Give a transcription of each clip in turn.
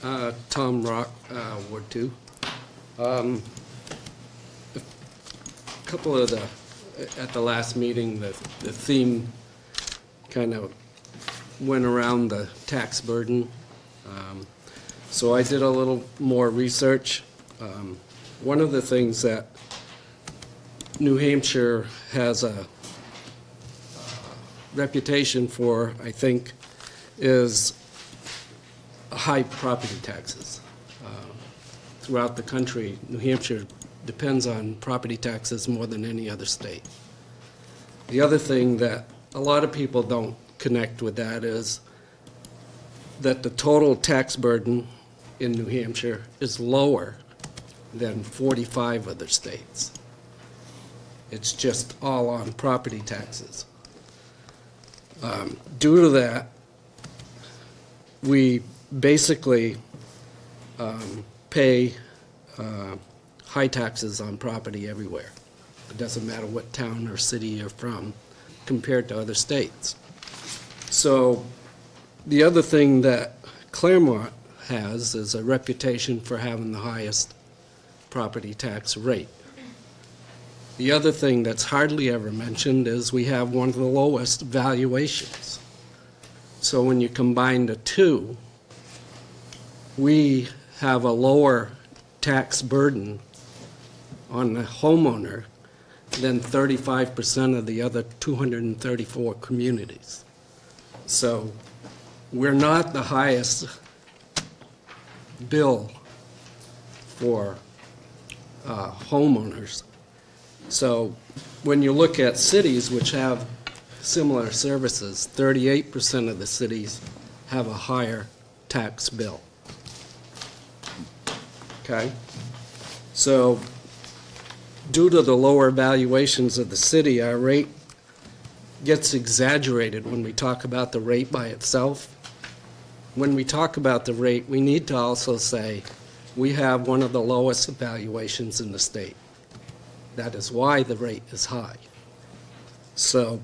Tom Rock, Ward 2. A couple of at the last meeting, the theme kind of went around the tax burden. So I did a little more research. One of the things that New Hampshire has a reputation for, I think, is high property taxes. Throughout the country, New Hampshire depends on property taxes more than any other state. The other thing that a lot of people don't connect with that is that the total tax burden in New Hampshire is lower than 45 other states. It's just all on property taxes. Due to that, we basically pay high taxes on property everywhere. It doesn't matter what town or city you're from compared to other states. So the other thing that Claremont has is a reputation for having the highest property tax rate. The other thing that's hardly ever mentioned is we have one of the lowest valuations. So when you combine the two, we have a lower tax burden on the homeowner than 35% of the other 234 communities. So we're not the highest bill for homeowners. So when you look at cities which have similar services, 38% of the cities have a higher tax bill. Okay? So due to the lower valuations of the city, our rate gets exaggerated when we talk about the rate by itself. When we talk about the rate, we need to also say we have one of the lowest valuations in the state. That is why the rate is high. So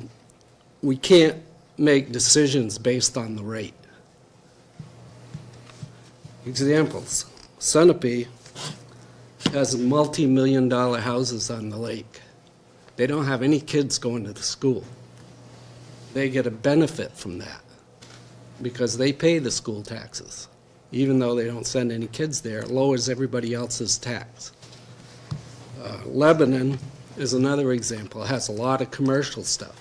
we can't make decisions based on the rate. Examples. Sunapee has multi-million-dollar houses on the lake. They don't have any kids going to the school. They get a benefit from that because they pay the school taxes. Even though they don't send any kids there, it lowers everybody else's tax. Lebanon is another example. It has a lot of commercial stuff.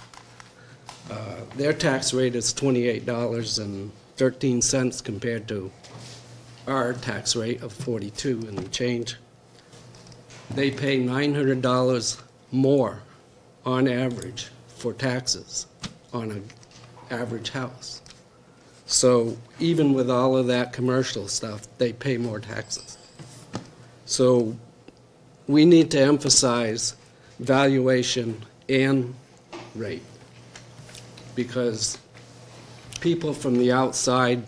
Their tax rate is $28.13 compared to our tax rate of $42 and change. They pay $900 more on average for taxes on an average house. So even with all of that commercial stuff, they pay more taxes. So we need to emphasize valuation and rate because people from the outside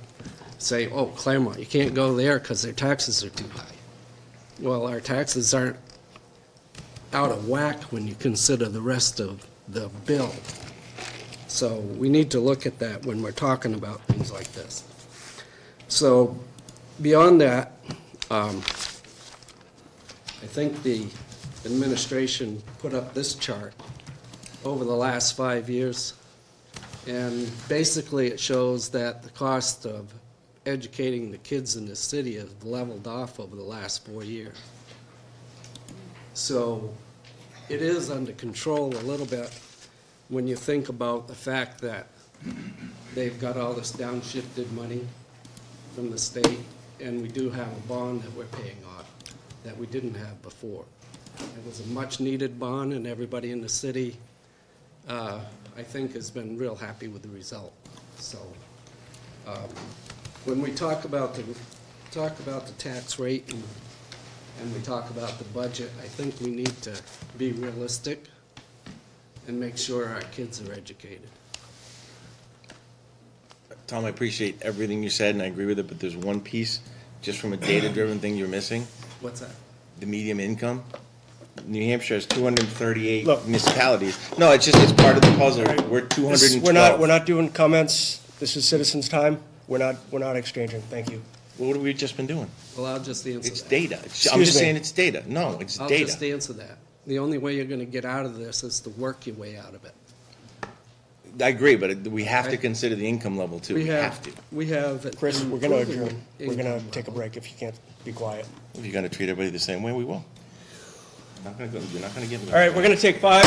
say, oh, Claremont, you can't go there because their taxes are too high. Well, our taxes aren't out of whack when you consider the rest of the bill. So we need to look at that when we're talking about things like this. So beyond that, I think the administration put up this chart over the last 5 years, and basically it shows that the cost of educating the kids in the city has leveled off over the last 4 years. So it is under control a little bit when you think about the fact that they've got all this downshifted money from the state, and we do have a bond that we're paying off that we didn't have before. It was a much-needed bond, and everybody in the city, I think, has been real happy with the result. So when we talk about the tax rate and we talk about the budget, I think we need to be realistic and make sure our kids are educated. Tom, I appreciate everything you said, and I agree with it, but there's one piece, just from a data-driven thing you're missing. What's that? The median income. New Hampshire has 238 municipalities. No, it's just, it's part of the puzzle. Right. We're 212. We're not doing comments. This is citizens' time. We're not exchanging. Thank you. What have we just been doing? Well, I'll just answer It's that. data. I'm Excuse just me. saying it's data. No, it's I'll just data. answer that. The only way you're going to get out of this is to work your way out of it. I agree, but we have to Right. consider the income level too. We have to. We have. Chris, we're gonna improving adjourn. We're gonna income take a level. break if you can't be quiet. If you're gonna treat everybody the same way, we will. You're not gonna get me. All right, we're gonna take 5